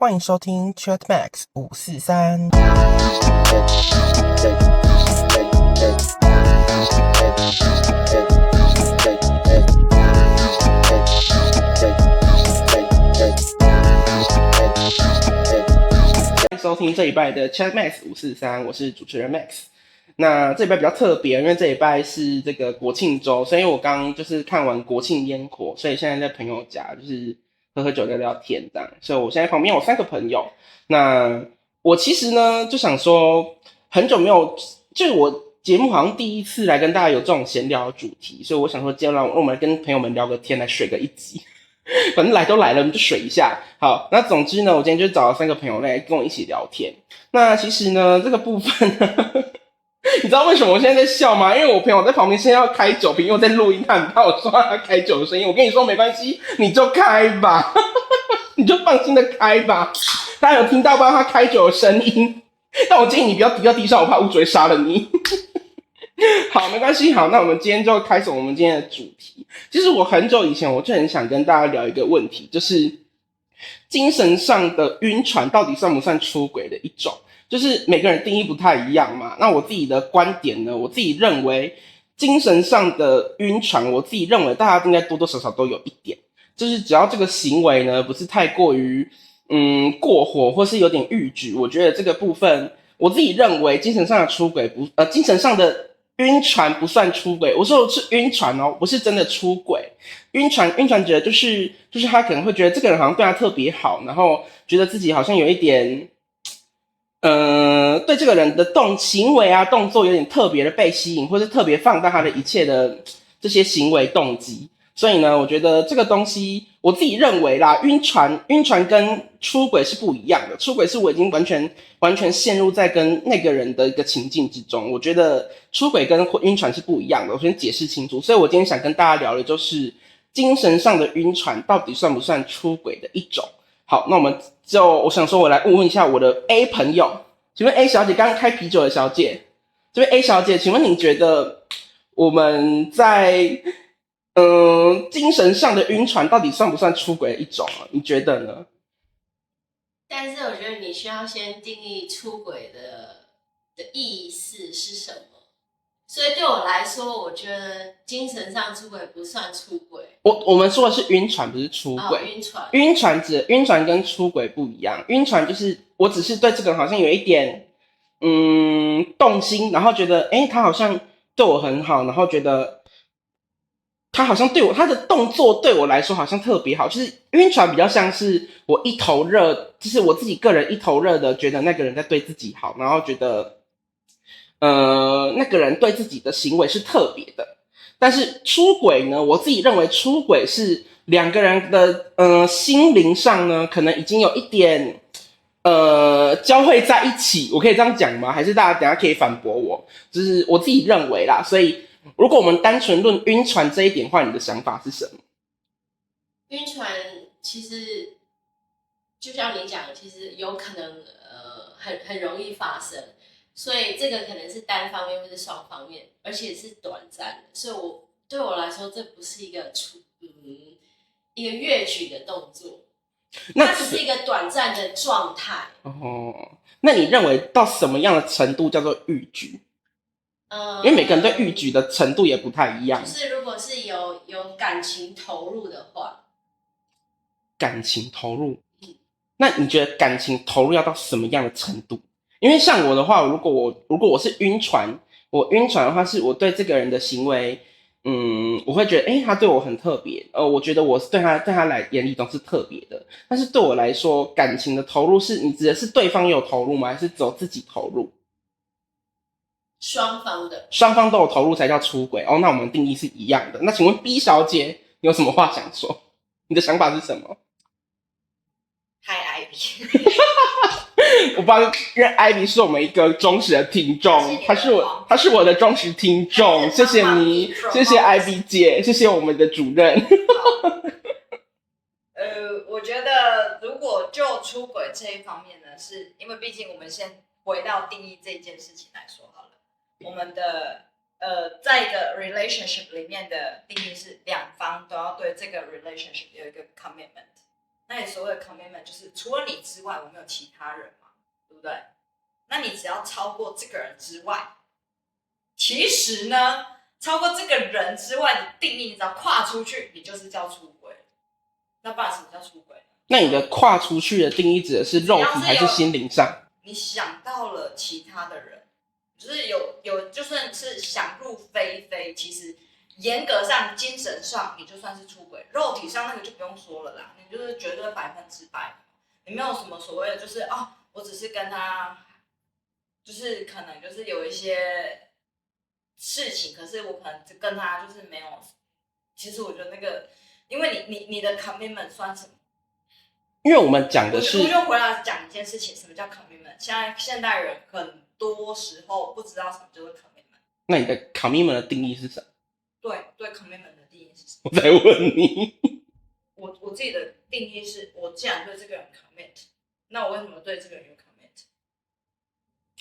欢迎收听 Chatmax 543。欢迎收听这一拜的 Chatmax 543，我是主持人 Max。那这一拜比较特别，因为这一拜是这个国庆周，所以我刚就是看完国庆烟火，所以现在在朋友家就是喝喝酒聊聊天这样。所以我现在旁边有3个朋友。那我其实呢就想说，很久没有，就是我节目好像第一次来跟大家有这种闲聊的主题，所以我想说，今天让我们来跟朋友们聊个天，来水个一集。反正来都来了，我们就水一下。好，那总之呢，我今天就找了3个朋友来跟我一起聊天。那其实呢，这个部分呢，你知道为什么我现在在笑吗？因为我朋友在旁边现在要开酒瓶，因为我在录音，他很怕我说他开酒的声音。我跟你说没关系，你就开吧，你就放心的开吧。大家有听到吧？他开酒的声音，但我建议你不要滴到地上，我怕屋主会杀了你。好，没关系。好，那我们今天就开始我们今天的主题。其实我很久以前我就很想跟大家聊一个问题，就是精神上的晕船到底算不算出轨的一种？就是每个人定义不太一样嘛。那我自己的观点呢，我自己认为精神上的晕船，我自己认为大家应该多多少少都有一点，就是只要这个行为呢不是太过于过火，或是有点逾矩，我觉得这个部分我自己认为精神上的出轨精神上的晕船不算出轨。我说的是晕船哦，不是真的出轨。晕船觉得就是他可能会觉得这个人好像对他特别好，然后觉得自己好像有一点对这个人的行为啊动作有点特别的被吸引，或是特别放大他的一切的这些行为动机。所以呢，我觉得这个东西我自己认为啦，晕船跟出轨是不一样的。出轨是我已经完全陷入在跟那个人的一个情境之中，我觉得出轨跟晕船是不一样的。我先解释清楚。所以我今天想跟大家聊的就是精神上的晕船到底算不算出轨的一种。好，那我想说，我来问一下我的 A 朋友，请问 A 小姐，刚刚开啤酒的小姐，这位 A 小姐，请问你觉得我们在精神上的晕船到底算不算出轨的一种啊？你觉得呢？但是我觉得你需要先定义出轨的意思是什么。所以对我来说，我觉得精神上出轨不算出轨。我们说的是晕船，不是出轨。晕船，晕船跟出轨不一样。晕船就是我只是对这个人好像有一点动心，然后觉得他好像对我很好，然后觉得他好像他的动作对我来说好像特别好。就是晕船比较像是我一头热，就是我自己个人一头热的觉得那个人在对自己好，然后觉得那个人对自己的行为是特别的。但是出轨呢，我自己认为出轨是两个人的心灵上呢，可能已经有一点交汇在一起。我可以这样讲吗？还是大家等一下可以反驳我？就是我自己认为啦。所以如果我们单纯论晕船这一点的话，你的想法是什么？晕船其实就像你讲，其实有可能很容易发生，所以这个可能是单方面或是双方面，而且是短暂的。所以对我来说，这不是一个一个越矩的动作，它只是一个短暂的状态。哦，那你认为到什么样的程度叫做逾矩？因为每个人对逾矩的程度也不太一样。就是如果是有感情投入的话，感情投入，那你觉得感情投入要到什么样的程度？因为像我的话，如果我是晕船，我晕船的话，是我对这个人的行为，我会觉得，他对我很特别，我觉得我是对他来眼里都是特别的。但是对我来说，感情的投入是你指的是对方有投入吗？还是只有自己投入？双方都有投入才叫出轨哦。那我们定义是一样的。那请问 B 小姐，你有什么话想说？你的想法是什么？嗨，Ivy，我帮，因为 Ivy 是我们一个忠实的听众，他是我的忠实听众，谢谢你，谢谢 Ivy 姐，谢谢我们的主任。我觉得如果就出轨这一方面呢，是因为毕竟我们先回到定义这件事情来说好了，我们的在一个 relationship 里面的定义是两方都要对这个 relationship 有一个 commitment。那你所谓的 commitment 就是除了你之外，我没有其他人嘛，对不对？那你只要超过这个人之外，其实呢，超过这个人之外的定义，你只要跨出去，你就是叫出轨。那不然什么叫出轨呢？那你的跨出去的定义指的是肉体还是心灵上？你想到了其他的人，就是有就算是想入非非，其实严格上、精神上，你就算是出轨。肉体上那个就不用说了啦，你就是绝对100%，你没有什么所谓的，就是我只是跟他，就是可能就是有一些事情，可是我可能跟他就是没有。其实我觉得那个，因为你的 commitment 算什么？因为我们讲的是，我就回来讲一件事情，什么叫 commitment？现代人很多时候不知道什么叫做 commitment。那你的 commitment 的定义是什么？对 commitment 的定义是什么？我在问你。我自己的定义是，我既然对这个人 commit， 那我为什么对这个人有 commit？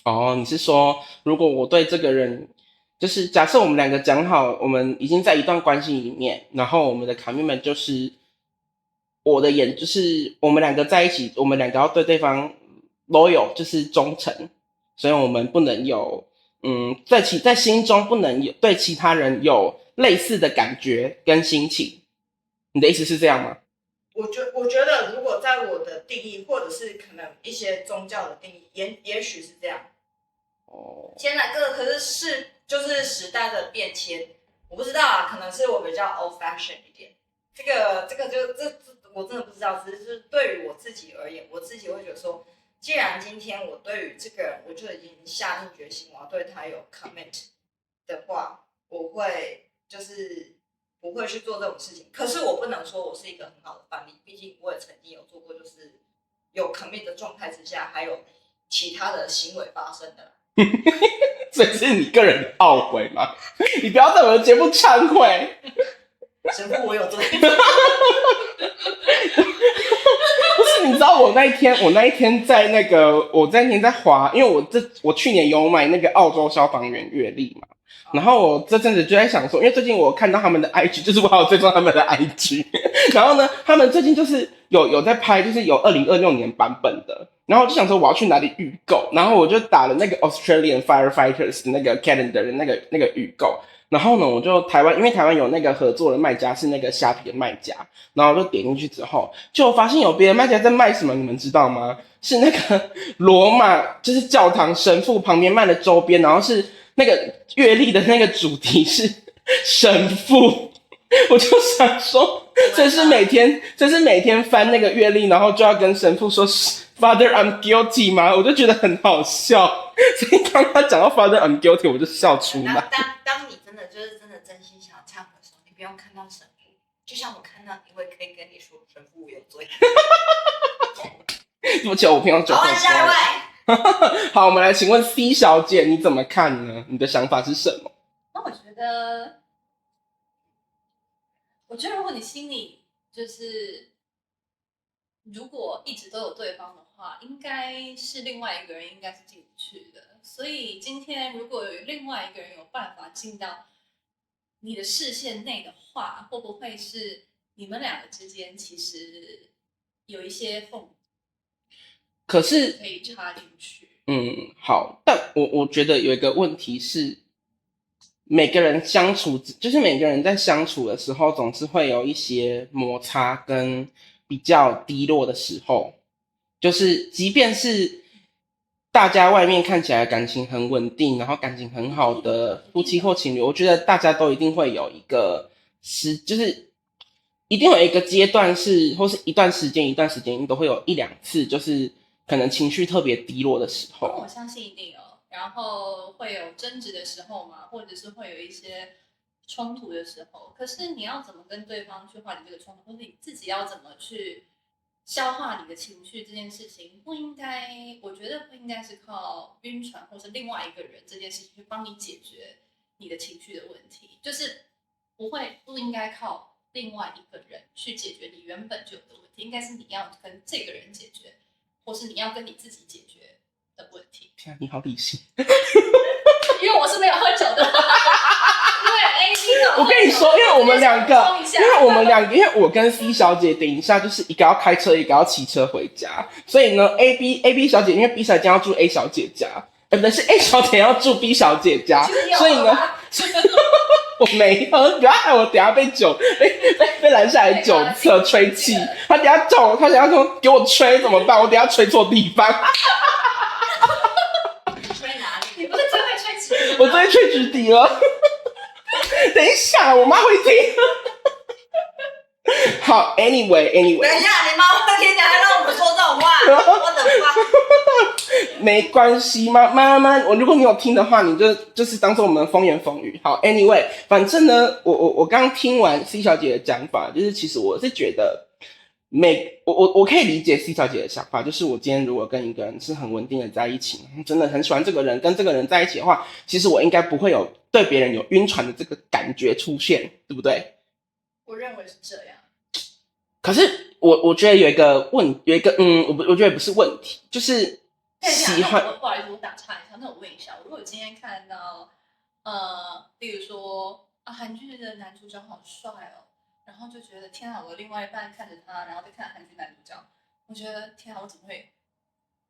哦，你是说，如果我对这个人，就是假设我们两个讲好，我们已经在一段关系里面，然后我们的 commitment 就是就是我们两个在一起，我们两个要对对方 loyal，就是忠诚，所以我们不能有在心中不能有对其他人有类似的感觉跟心情。你的意思是这样吗？我觉得如果在我的定义，或者是可能一些宗教的定义，也许是这样。现在可是就是时代的变迁，我不知道啊，可能是我比较 old fashion 一点。这个我真的不知道，只是对于我自己而言，我自己会觉得说，既然今天我对于这个人我就已经下定决心，我要对他有 commit 的话，我会就是不会去做这种事情。可是我不能说我是一个很好的范例，毕竟我也曾经有做过，就是有 commit 的状态之下，还有其他的行为发生的。所以是你个人的懊悔吗？你不要在我的节目忏悔。神父，我有罪。不是，你知道我那一天在那个，我那天在滑，因为我去年有买那个澳洲消防员阅历嘛，然后我这阵子就在想说，因为最近我看到他们的 IG， 就是我还有追踪他们的 IG， 然后呢，他们最近就是有在拍，就是有2026年版本的，然后我就想说我要去哪里预购，然后我就打了那个 Australian Firefighters 的那个 calendar 的那个预购。然后呢，我就因为台湾有那个合作的卖家是那个虾皮的卖家，然后我就点进去之后，就发现有别的卖家在卖什么，你们知道吗？是那个罗马，就是教堂神父旁边卖的周边，然后是那个月历的那个主题是神父，我就想说，这是每天翻那个月历，然后就要跟神父说 Father I'm guilty 吗？我就觉得很好笑，所以当他讲到 Father I'm guilty， 我就笑出来。当你真的真心想要忏悔的时候，你不用看到神父，就像我看到一位可以跟你说神父我有罪。对不起，我平常酒喝多了。好，下一位。好，我们来请问 C 小姐，你怎么看呢？你的想法是什么？那我觉得如果你心里就是如果一直都有对方的话，应该是另外一个人应该是进不去的。所以今天如果有另外一个人有办法进到你的视线内的话，会不会是你们两个之间其实有一些缝，可是可以插进去？好，但我觉得有一个问题是，每个人相处，就是每个人在相处的时候，总是会有一些摩擦跟比较低落的时候，就是即便是大家外面看起来感情很稳定，然后感情很好的夫妻或情侣，我觉得大家都一定会有一个就是一定会有一个阶段是，或是一段时间都会有1-2次，就是可能情绪特别低落的时候。我相信一定有，然后会有争执的时候嘛，或者是会有一些冲突的时候。可是你要怎么跟对方去化解这个冲突，或是你自己要怎么去消化你的情绪这件事情，我觉得不应该是靠晕船或是另外一个人这件事情去帮你解决你的情绪的问题，就是不应该靠另外一个人去解决你原本就有的问题，应该是你要跟这个人解决，或是你要跟你自己解决的问题。天啊，你好理性。因为我是没有喝酒的。对，你我跟你说，因为我们两个，因为我跟 C 小姐等一下就是一个要开车，一个要骑车回家，所以呢 A B 小姐因为 B 小姐要住 A 小姐家，不对，是 A 小姐要住 B 小姐家，所以呢，我没有，不要害我等一下被拦下来酒测吹气，他等一下叫我，他等一下说给我吹怎么办？我等一下吹错地方。吹哪里？你不是最会吹直笛吗？我最会吹直笛了。等一下，我妈会听。好 ，anyway， 等一下，你妈会听，你还让我们说这种话，我的妈！没关系，妈，如果你有听的话，你就是当做我们的风言风语。好 ，anyway， 反正呢，我刚听完 C 小姐的讲法，就是其实我是觉得我可以理解 C 小姐的想法，就是我今天如果跟一个人是很稳定的在一起，真的很喜欢这个人，跟这个人在一起的话，其实我应该不会有对别人有晕船的这个感觉出现，对不对？我认为是这样。可是我觉得有一个我觉得不是问题，就是喜欢。不好意思，我打岔一下，那我问一下，如果今天看到例如说韩剧的男主角好帅哦，然后就觉得天啊，我的另外一半看着他，然后再看韩剧男主角，我觉得天啊，我怎么会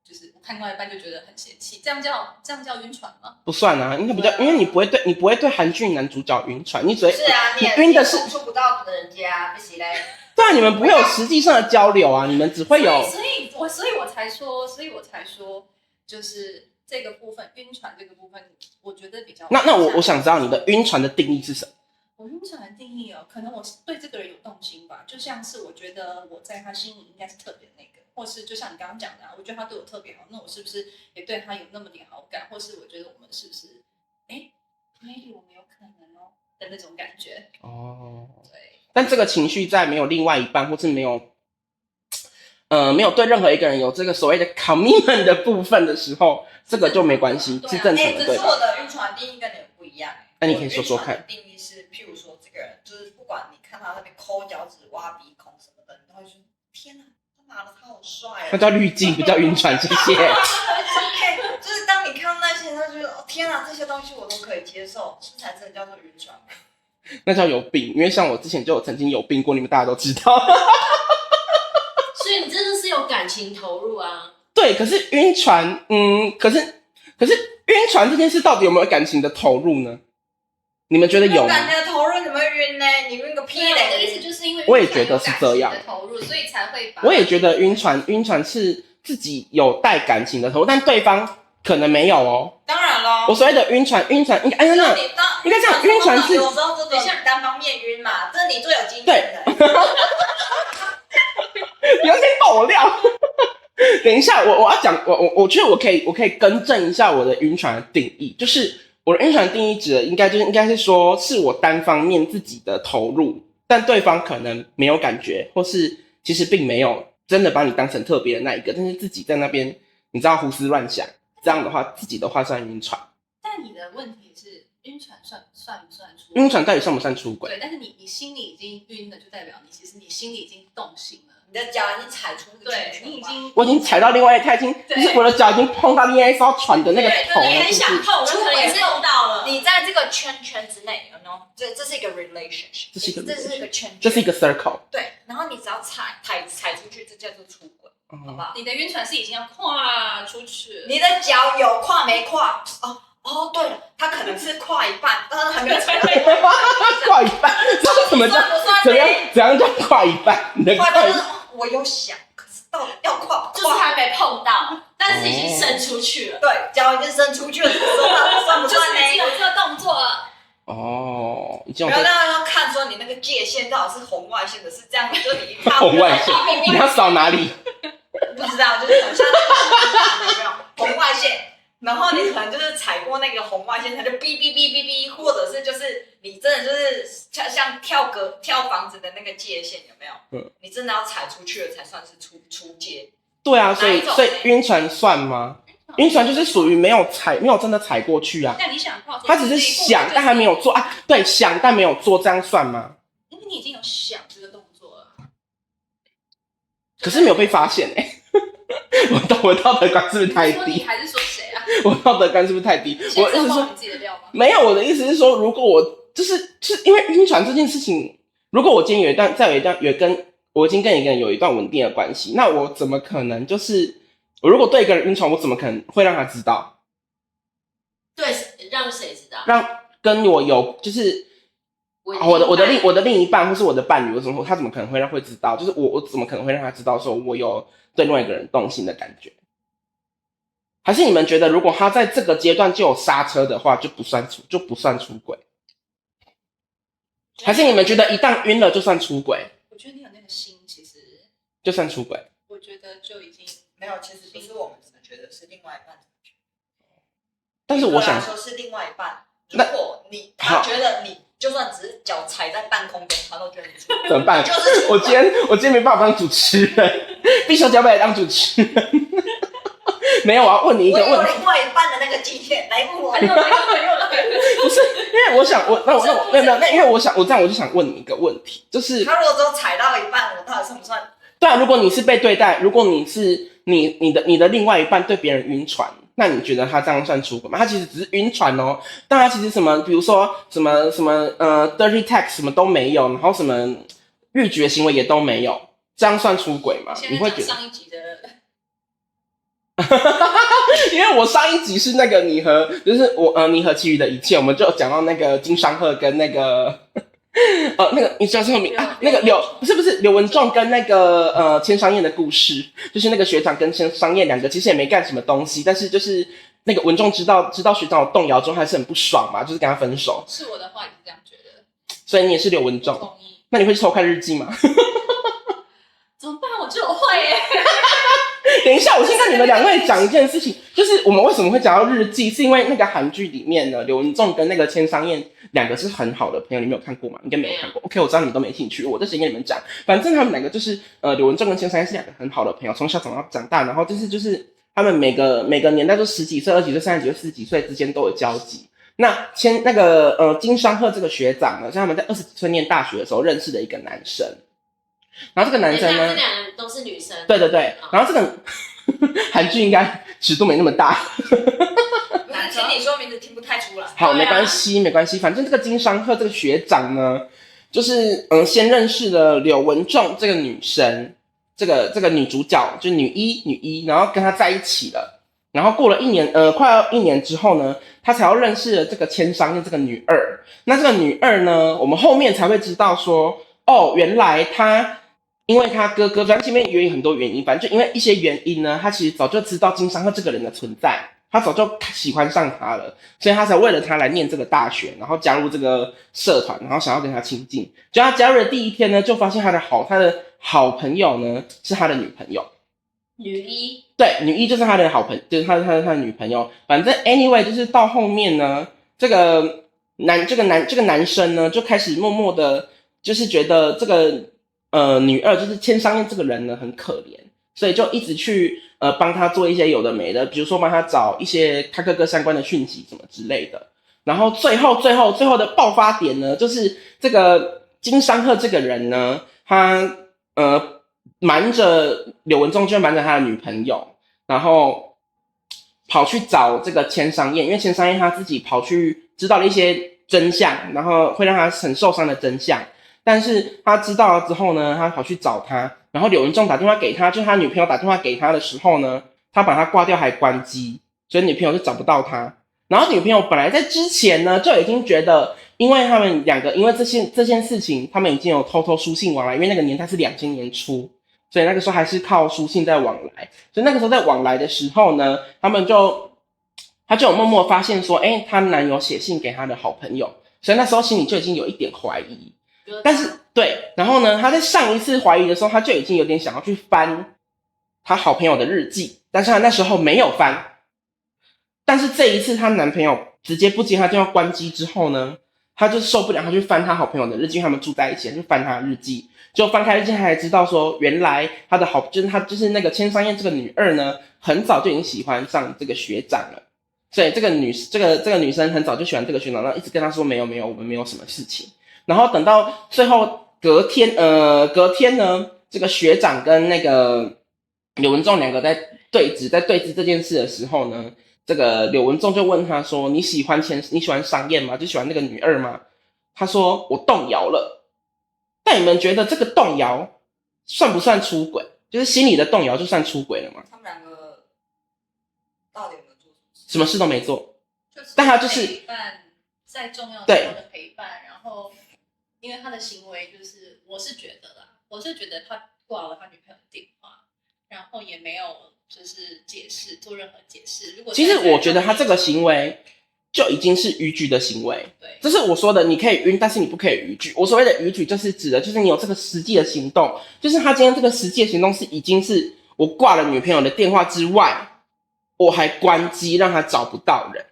就是我看另外一半就觉得很嫌弃，这样叫晕船吗？不算啊，因为你不会对韩剧男主角晕船，你只会是啊，你晕的是触不到的人家，不行嘞。对啊，你们不会有实际上的交流啊，你们只会有。所以我才说，就是这个部分晕船这个部分，我觉得比较。那我想知道你的晕船的定义是什么？我晕船的定义哦，可能我对这个人有动心吧，就像是我觉得我在他心里应该是特别那个，或是就像你刚刚讲的，我觉得他对我特别好，那我是不是也对他有那么点好感，或是我觉得我们是不是maybe 我们有可能哦的那种感觉哦，对。但这个情绪在没有另外一半，或是没有对任何一个人有这个所谓的 commitment 的部分的时候，这个就没关系，是正常的，对吧？可是我的晕船定义跟你不一样。那你可以说说看。我晕船的定义是，譬如说这个人，就是不管你看他那边抠脚趾、挖鼻孔什么的，你都会说天哪，他妈的他好帅啊！那叫滤镜，不叫晕船，谢谢。就是当你看到那些，他就觉得天哪，这些东西我都可以接受，这才真的叫做晕船。那叫有病，因为像我之前就有曾经有病过，你们大家都知道。所以你真的是有感情投入啊？对，可是晕船，可是晕船这件事到底有没有感情的投入呢？你们觉得有吗？感情的投入怎么晕呢？你晕个屁嘞！我的意思就是因为我也觉得是这样的投入，所以才会把。我也觉得晕船是自己有带感情的投入，但对方可能没有哦。当然咯，我所谓的晕船应该这样，晕船是有时候这种单方面晕嘛，这是你最有经验的。有点爆料。等一下，我要讲，我觉得我可以更正一下我的晕船的定义，就是我的晕船定义指的应该是说，是我单方面自己的投入，但对方可能没有感觉，或是其实并没有真的把你当成特别的那一个，但是自己在那边你知道胡思乱想，这样的话自己的话算晕船。但你的问题是晕船算不算出轨？晕船到底算不算出轨？对，但是你心里已经晕了，就代表其实你心里已经动心了。你的脚已经踩出那个圈圈，我已经踩到另外一台，就是我的脚已经碰到另外一艘船的那个头了，你很想碰，就可能也是碰到了。你在这个圈圈之内，有没有？这是一个 relationship， 这是一个圈圈，这是一个 circle。对，然后你只要踩出去，这叫做出轨，好不好？你的晕船是已经要跨出去了，你的脚有跨没跨？哦，对了，他可能是跨一半，但是还没有踩到跨一半，这什么叫怎样叫跨一半？你的跨一半，我有想，可是到底要跨不跨？就是还没碰到，但是已经伸出去了。对，脚已经伸出去了，算不算呢？已经有这个动作了。哦，已经有。不要让人看说你那个界限到底是红外线的，是这样，就是你一看红外线，你要扫哪里？不知道，就是很像有没有红外线。然后你可能就是踩过那个红外线，它就哔哔哔哔哔，或者是就是你真的就是像跳房子的那个界限，有没有？你真的要踩出去了才算是出界。对啊，所以晕船算吗？晕船就是属于没有真的踩过去啊。那你想跨，他只是想，但还没有做啊。对，想但没有做，这样算吗？因为你已经有想这个动作了，可是没有被发现哎。我道德感是不是太低？你还是说谁啊？我道德感是不是太低？我意思是说，你自己的料吗？没有，我的意思是说，如果我就是因为晕船这件事情，如果我今天有一段我已经跟一个人有一段稳定的关系，那我怎么可能就是我如果对一个人晕船，我怎么可能会让他知道？对，让谁知道？让跟我有就是我的另一半或是我的伴侣，他怎么可能会知道？就是我怎么可能会让他知道说我有对另外一个人动心的感觉？还是你们觉得如果他在这个阶段就有刹车的话，就不算出轨？还是你们觉得一旦晕了就算出轨？我觉得你有那个心，其实就算出轨。我觉得就已经没有，其实不是我们怎么觉得，是另外一半怎么觉得。但是我想说是另外一半，如果他觉得你就算只是脚踩在半空中，他都觉得你出轨，怎么办？就是我今天没办法当主持人，必须要交来当主持人。没有，我要问你一个问题。我有另外一半的那个经验，来问我。不是，因为我想那因为我这样我就想问你一个问题，就是他如果只有踩到一半，我到底算不算？对啊，如果你是被对待，如果你是你的另外一半对别人晕船，那你觉得他这样算出轨吗？他其实只是晕船哦，但他其实比如说什么dirty text 什么都没有，然后什么逾矩的行为也都没有，这样算出轨吗？你会觉得上一集的。因为我上一集是那个你和其余的一切，我们就讲到那个金商赫跟那个那个你叫什么名啊？那个不是刘文仲跟那个千商燕的故事，就是那个学长跟千商燕两个其实也没干什么东西，但是就是那个文仲知道学长有动摇之后还是很不爽嘛，就是跟他分手。是我的话也是这样觉得。所以你也是刘文仲？同意。那你会去偷看日记吗？怎么办？我觉得我会耶。等一下，我先跟你们两位讲一件事情，就是我们为什么会讲到日记，是因为那个韩剧里面呢，刘文仲跟那个千商燕两个是很好的朋友，你们有看过吗？应该没有看过。OK， 我知道你们都没兴趣，我就先跟你们讲，反正他们两个就是刘文仲跟千商燕是两个很好的朋友，从小长大，然后就是他们每个年代都10几岁、20几岁、30几岁、40几岁之间都有交集。那金商赫这个学长呢，是他们在20几岁念大学的时候认识的一个男生。然后这个男生呢，这两个都是女生。对，然后这个韩剧应该尺度没那么大。请你说名字听不太出来。好，没关系，反正这个金商赫这个学长呢，就是先认识了柳文仲这个女生，这个女主角就女一，然后跟她在一起了。然后过了快要1年之后呢，他才要认识了这个千商燕这个女二。那这个女二呢，我们后面才会知道说，哦，原来她。因为他哥哥，反正前面有很多原因，反正就因为一些原因呢，他其实早就知道金商赫这个人的存在，他早就喜欢上他了，所以他才为了他来念这个大学，然后加入这个社团，然后想要跟他亲近。就他加入的第一天呢，就发现他的好朋友呢是他的女朋友。女一。对，女一就是他的好朋友，就是他的女朋友。反正 anyway 就是到后面呢，这个男生呢就开始默默的，就是觉得这个。女二就是千商燕这个人呢很可怜，所以就一直去帮他做一些有的没的，比如说帮他找一些他哥哥相关的讯息什么之类的。然后最后的爆发点呢，就是这个金商赫这个人呢，他瞒着柳文仲，就瞒着他的女朋友，然后跑去找这个千商燕，因为千商燕他自己跑去知道了一些真相，然后会让他很受伤的真相。但是他知道了之后呢，他跑去找他，然后柳文仲打电话给他，就是他女朋友打电话给他的时候呢，他把他挂掉还关机，所以女朋友就找不到他。然后女朋友本来在之前呢就已经觉得，因为他们两个因为这件事情，他们已经有偷偷书信往来，因为那个年代是2000年初，所以那个时候还是靠书信在往来。所以那个时候在往来的时候呢，他就有默默发现说，她男友写信给他的好朋友，所以那时候心里就已经有一点怀疑。但是对，然后呢，他在上一次怀疑的时候，他就已经有点想要去翻他好朋友的日记，但是他那时候没有翻。但是这一次，她男朋友直接不接他电话关机之后呢，他就受不了，他去翻他好朋友的日记，他们住在一起，就翻他的日记，就翻开日记，他才知道说，原来他的就是那个千商燕这个女二呢，很早就已经喜欢上这个学长了。所以这个女生很早就喜欢这个学长，然后一直跟他说没有，我们没有什么事情。然后等到最后隔天呢，这个学长跟那个柳文仲两个在对峙这件事的时候呢，这个柳文仲就问他说：“你喜欢商燕吗？就喜欢那个女二吗？”他说我动摇了，但你们觉得这个动摇算不算出轨？就是心里的动摇就算出轨了吗？他们两个到底有没有做什么事都没做，就是但他就是陪伴，在重要的时候的陪伴，然后因为他的行为就是我是觉得他挂了他女朋友的电话，然后也没有就是做任何解释。如果其实我觉得他这个行为就已经是逾矩的行为。对，这是我说的，你可以晕，但是你不可以逾矩。我所谓的逾矩，就是指的就是你有这个实际的行动，就是他今天这个实际的行动是已经是我挂了女朋友的电话之外，我还关机让他找不到人。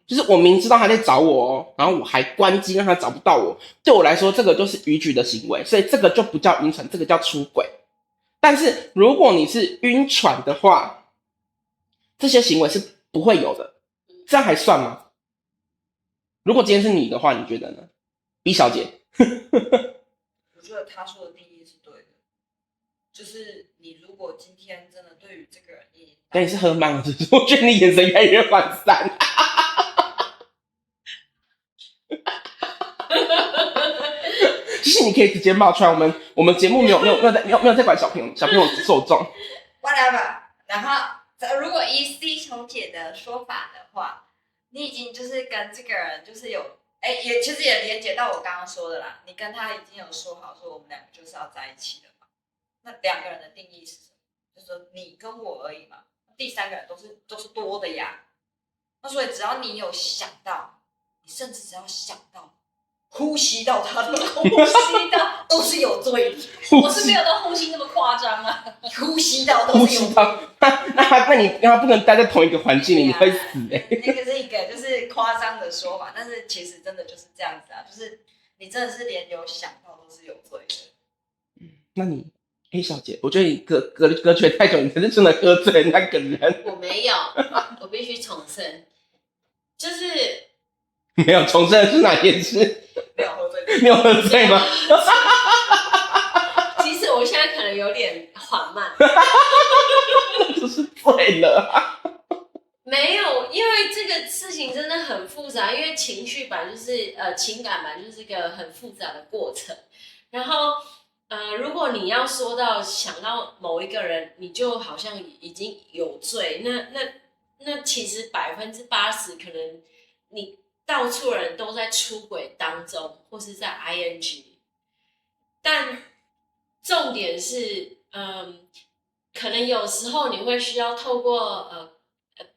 就是我明知道他在找我哦，然后我还关机让他找不到我，对我来说这个就是逾矩的行为，所以这个就不叫晕船，这个叫出轨。但是如果你是晕船的话，这些行为是不会有的，这样还算吗？如果今天是你的话，你觉得呢 ？B 小姐，我觉得他说的定义是对的，就是你如果今天真的对于这个人，但你是喝懵了，是不是？我觉得你眼神越来越涣散。就是你可以直接冒出来，我们节目没有在管小朋友受众。whatever。然后，如果依 C 小姐的说法的话，你已经就是跟这个人就是有，也其实也连接到我刚刚说的啦，你跟他已经有说好说我们两个就是要在一起了嘛。那两个人的定义是什么？就是说你跟我而已嘛，第三个人都是多的呀。那所以只要你有想到，你甚至只要想到呼吸到他的呼吸到都是有罪的。我是没有到呼吸那么夸张啊，呼吸到都是有罪的。那你跟他不能待在同一个环境里，你会死那个是一个就是夸张的说法，但是其实真的就是这样子啊，就是你真的是连有想到都是有罪的。那你 A 小姐，我觉得你隔绝太久，你才是真的喝醉的那个人。我没有，我必须重申，就是没有重申的是哪件事？没有喝醉，没有喝醉吗？其实我现在可能有点缓慢，就是醉了。没有，因为这个事情真的很复杂，因为情绪版就是情感版就是一个很复杂的过程。然后如果你要说到想到某一个人，你就好像已经有罪，那其实80%可能你到处人都在出轨当中，或是在 ing。但重点是，可能有时候你会需要透过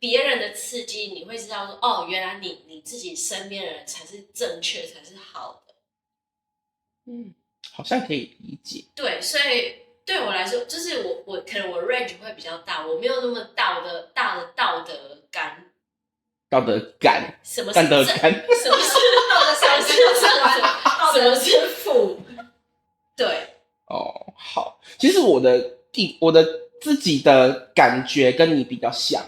别人的刺激，你会知道说，哦，原来你自己身边的人才是正确，才是好的。好像可以理解。对，所以对我来说，就是我可能我 range 会比较大，我没有那么大的道德感。道德感？什么是道德感？什么是道德感？什么是负？对。哦，好。其实我的自己的感觉跟你比较像，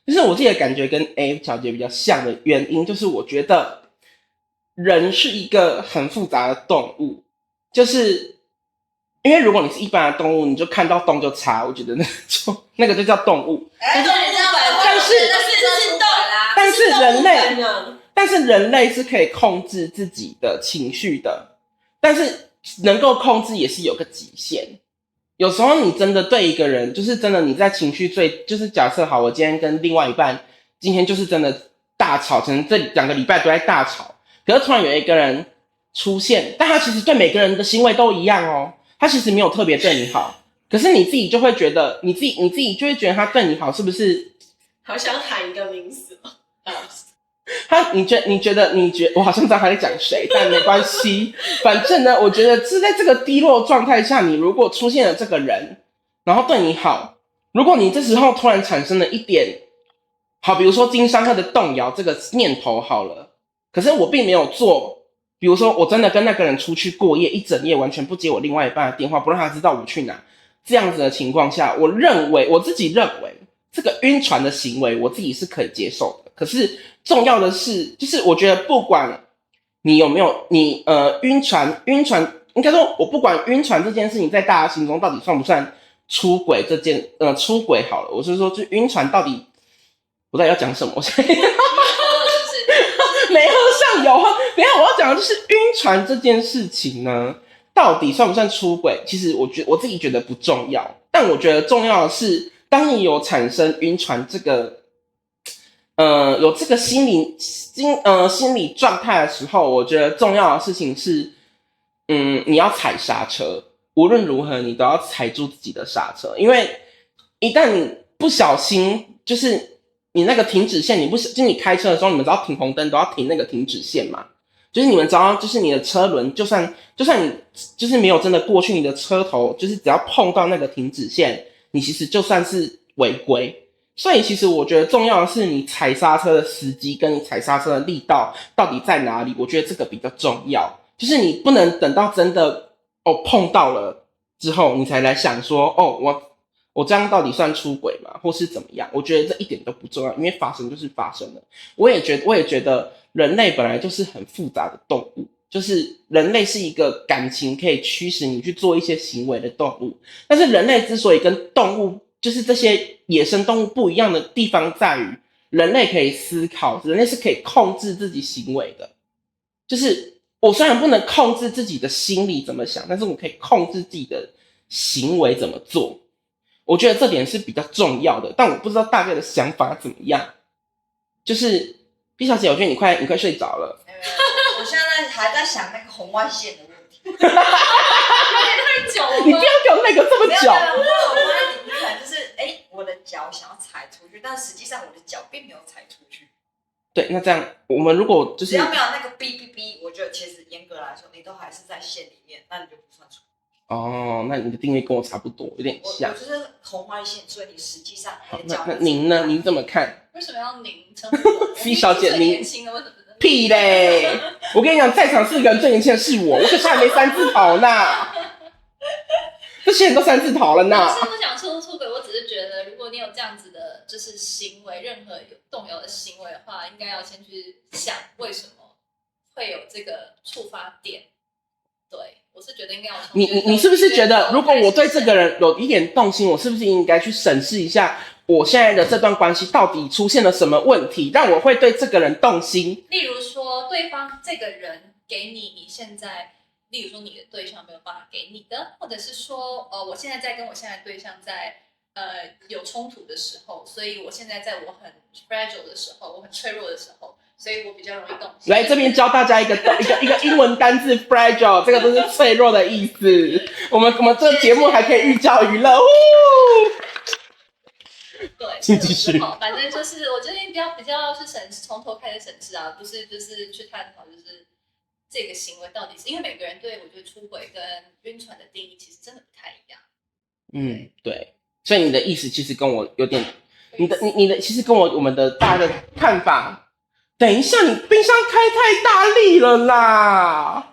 就是我自己的感觉跟 A 小姐比较像的原因，就是我觉得人是一个很复杂的动物，就是因为如果你是一般的动物，你就看到洞就插，我觉得那个就叫动物。但是人类是可以控制自己的情绪的，但是能够控制也是有个极限。有时候你真的对一个人，就是真的你在情绪就是假设好，我今天跟另外一半今天就是真的大吵，可能这2个礼拜都在大吵，可是突然有一个人出现，但他其实对每个人的行为都一样哦，他其实没有特别对你好，可是你自己就会觉得你自己就会觉得他对你好，是不是？好想喊一个名字哦。你觉得我好像知道他在讲谁，但没关系。反正呢，我觉得是在这个低落状态下，你如果出现了这个人，然后对你好，如果你这时候突然产生了一点好，比如说经商会的动摇这个念头好了，可是我并没有做，比如说我真的跟那个人出去过夜，一整夜完全不接我另外一半的电话，不让他知道我去哪，这样子的情况下，我自己认为这个晕船的行为，我自己是可以接受的。可是重要的是，就是我觉得不管你有没有晕船，应该说我不管晕船这件事情在大家心中到底算不算出轨出轨好了，我是说就晕船到底我到底要讲什么？没喝上油啊！没有，我要讲的就是晕船这件事情呢，到底算不算出轨？其实我自己觉得不重要，但我觉得重要的是，当你有产生晕船这个，有这个心理状态的时候，我觉得重要的事情是，你要踩刹车，无论如何你都要踩住自己的刹车，因为一旦你不小心，就是你那个停止线，就你开车的时候，你们知道停红灯都要停那个停止线嘛？就是你们知道，就是你的车轮，就算你就是没有真的过去你的车头，就是只要碰到那个停止线，你其实就算是违规。所以其实我觉得重要的是你踩刹车的时机跟你踩刹车的力道到底在哪里，我觉得这个比较重要。就是你不能等到真的碰到了之后，你才来想说我这样到底算出轨吗？或是怎么样？我觉得这一点都不重要，因为发生就是发生了。我也觉得人类本来就是很复杂的动物，就是人类是一个感情可以驱使你去做一些行为的动物。但是人类之所以跟动物，就是这些野生动物不一样的地方在于，人类可以思考，人类是可以控制自己行为的。就是我虽然不能控制自己的心理怎么想，但是我可以控制自己的行为怎么做。我觉得这点是比较重要的，但我不知道大家的想法怎么样。就是 B 小姐，我觉得你快睡着了。我现在还在想那个红外线的问题。太久了，你不要给我那个这么久。你可能就是我的脚想要踩出去，但实际上我的脚并没有踩出去。对，那这样我们如果就是只要没有那个哔哔哔，我觉得其实严格来说，你都还是在线里面，那你就不算出轨。那你的定义跟我差不多，有点像。我就是红外线，所以你实际上好，那您呢？您怎么看？为什么要您称呼我？C 小姐，您年轻的为什么？屁嘞！我跟你讲，在场4个人最年轻的是我，我可是还没3字头呢。这些人都3字头了呢。我是不想出轨，我只是觉得，如果你有这样子的，就是行为，任何有动摇的行为的话，应该要先去想为什么会有这个触发点。对，我是觉得应该要从你是不是觉得，如果我对这个人有一点动心，我是不是应该去审视一下我现在的这段关系到底出现了什么问题，让我会对这个人动心？例如说，对方这个人给你现在，例如说你的对象没有办法给你的，或者是说，我现在在跟我现在的对象在有冲突的时候，所以我现在在我很 fragile 的时候，我很脆弱的时候。所以我比较容易动心。来这边教大家一个英文单字 fragile， 这个都是脆弱的意思。我们这个节目还可以寓教于乐。对，请继续。反正就是我觉得比较是从头开始审视啊，不是就是去探讨就是这个行为到底是因为每个人对我觉得出轨跟晕船的定义其实真的不太一样。对。所以你的意思其实跟我有点，你的其实跟我们的大家的看法。等一下，你冰箱开太大力了啦！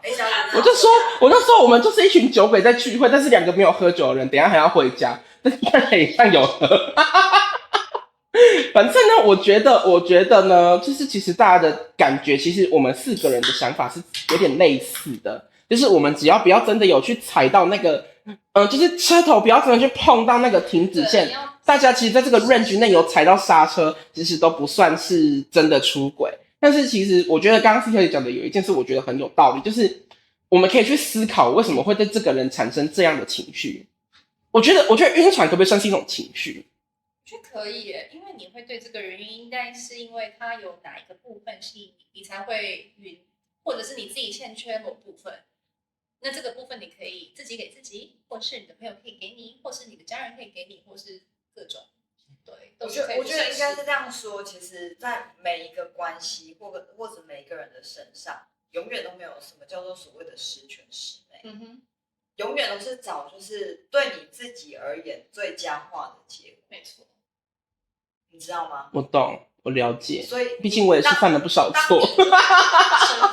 我就说我们就是一群酒鬼在聚会，但是2个没有喝酒的人，等一下还要回家，但看起来也像有喝。反正呢，我觉得呢，就是其实大家的感觉，其实我们4个人的想法是有点类似的，就是我们只要不要真的有去踩到那个，就是车头不要真的去碰到那个停止线。大家其实在这个 range 内有踩到刹车，其实都不算是真的出轨。但是其实我觉得刚刚 C 小姐讲的有一件事，我觉得很有道理，就是我们可以去思考为什么会对这个人产生这样的情绪。我觉得晕船可不可以算是一种情绪？我觉得可以耶，因为你会对这个人晕，应该是因为他有哪一个部分吸引你才会晕，或者是你自己欠缺某部分。那这个部分你可以自己给自己，或是你的朋友可以给你，或是你的家人可以给你，或是各种。对，我觉得应该是这样说。其实，在每一个关系或者每一个人的身上，永远都没有什么叫做所谓的十全十美。永远都是找就是对你自己而言最佳化的结果。没错，你知道吗？我懂，我了解。所以，毕竟我也是犯了不少错。神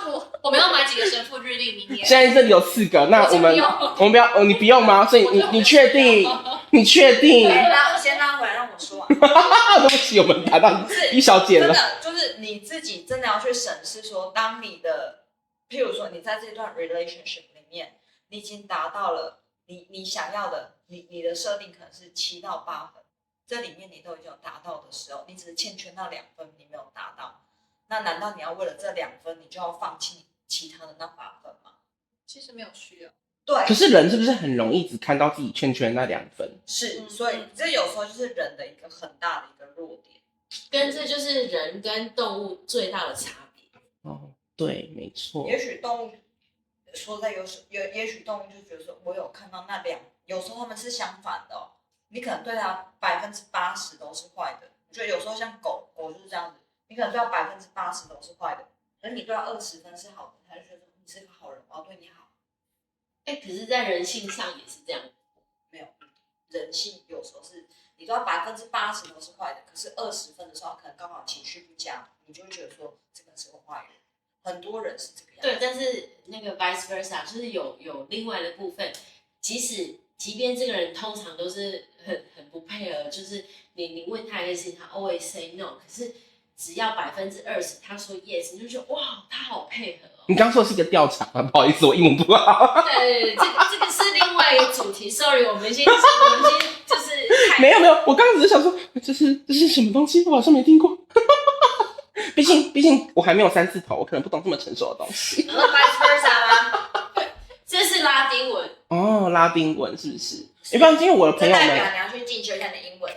父，我们要买几个神父日历明年？现在这里有4个，那我们不要你不用吗？所以你确定？你确定？先拉回来，让我说完。对不起，我们打到一小姐了。真的就是你自己真的要去审视说，当你的，譬如说你在这段 relationship 里面，你已经达到了你想要的，你的设定可能是7到8分，这里面你都已经有达到的时候，你只是欠缺那2分你没有达到，那难道你要为了这2分，你就要放弃其他的那8分吗？其实没有需要。对。可是人是不是很容易只看到自己圈圈那2分？是，所以这有时候就是人的一个很大的一个弱点。跟这就是人跟动物最大的差别。哦，对，没错。也许动物说在也许动物就觉得说，我有看到那有时候他们是相反的哦。你可能对它80%都是坏的，我觉得有时候像狗就是这样子，你可能对它80%都是坏的，而你对它20分是好的，它就觉得你是个好人，我要对你好。可是，在人性上也是这样。没有，人性有时候是你对它80%都是坏的，可是20分的时候，可能刚好情绪不佳，你就会觉得说这个是个坏人。很多人是这个样子。对，但是那个 vice versa 就是有另外的部分，即便这个人通常都是很不配合，就是你问他一件事情，他 always say no， 可是只要20%他说 yes， 你就觉得哇，他好配合哦。你刚说的是一个调查吗？不好意思，我英文不好。对，这个是另外一个主题。Sorry， 我们先就是没有，我刚刚只是想说，这是什么东西？我好像没听过。毕竟我还没有3次头，我可能不懂这么成熟的东西。然后 vice versa 吗？这是拉丁文哦，拉丁文是不是？一般因为我的朋友们，这代表你要去进修一下你的英文。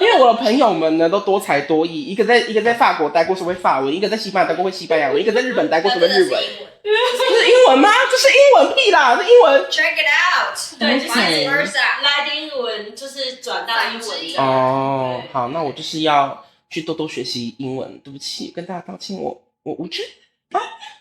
因为我的朋友们呢都多才多艺，一个在法国待过是会法文，一个在西班牙待过会西班牙文，一个在日本待过是会日文。这是英文吗？这是英文屁啦，这英文。Check it out。对，就是 vice versa。拉丁文就是转到英文。哦，好，那我就是要去多多学习英文。对不起，跟大家道歉，我无知。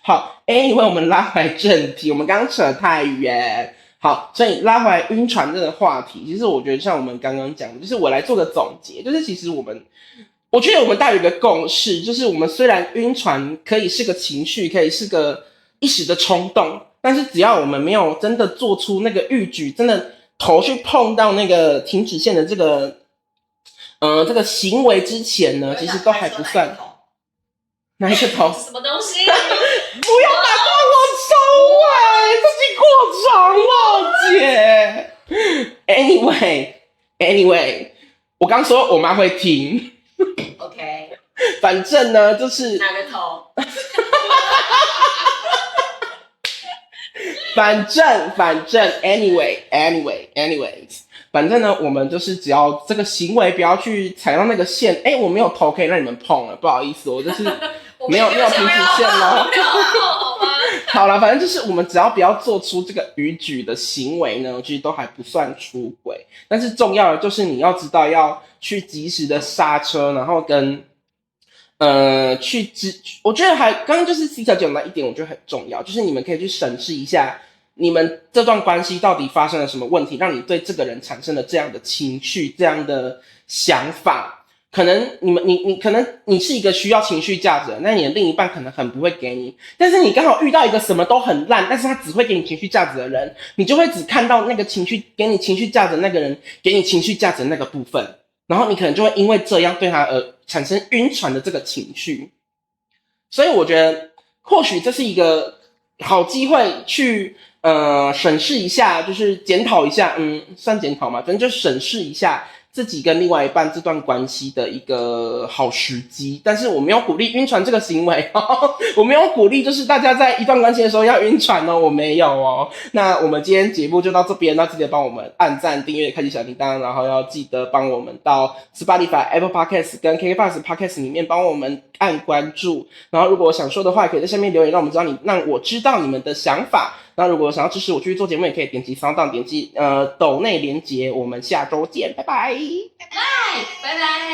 好，anyway，我们拉回正题，我们刚刚扯太远。好，所以拉回来晕船这个话题，其实我觉得像我们刚刚讲的，就是我来做个总结，就是其实我觉得我们大有一个共识，就是我们虽然晕船可以是个情绪，可以是个一时的冲动，但是只要我们没有真的做出那个逾矩，真的头去碰到那个停止线的这个行为之前呢，其实都还不算。哪一个头？什么东西？不要打断我手这己过长了，姐。Anyway， 我刚说我妈会听。OK。反正呢，就是哪个头？反正 anyways， 反正呢，我们就是只要这个行为不要去踩到那个线。我没有头可以让你们碰了，不好意思，我就是没有停止线咯。好啦，反正就是我们只要不要做出这个逾矩的行为呢，其实都还不算出轨。但是重要的就是你要知道要去及时的刹车，然后跟我觉得刚刚就是 C 小姐讲到一点，我觉得很重要，就是你们可以去审视一下你们这段关系到底发生了什么问题，让你对这个人产生了这样的情绪、这样的想法。可能可能你是一个需要情绪价值的，那你的另一半可能很不会给你，但是你刚好遇到一个什么都很烂，但是他只会给你情绪价值的人，你就会只看到那个给你情绪价值的那个人给你情绪价值的那个部分，然后你可能就会因为这样对他而产生晕船的这个情绪。所以我觉得或许这是一个好机会去审视一下，就是检讨一下，算检讨嘛，反正就审视一下自己跟另外一半这段关系的一个好时机。但是我没有鼓励晕船这个行为哦，我没有鼓励就是大家在一段关系的时候要晕船哦，我没有哦。那我们今天节目就到这边，那记得帮我们按赞、订阅、开启小铃铛，然后要记得帮我们到 Spotify、Apple Podcast 跟 KKBOX Podcast 里面帮我们按关注。然后如果想说的话，可以在下面留言，让我知道你们的想法。那如果想要支持我继续做节目，也可以点击SoundOn，点击抖内连结。我们下周见，拜拜。拜拜。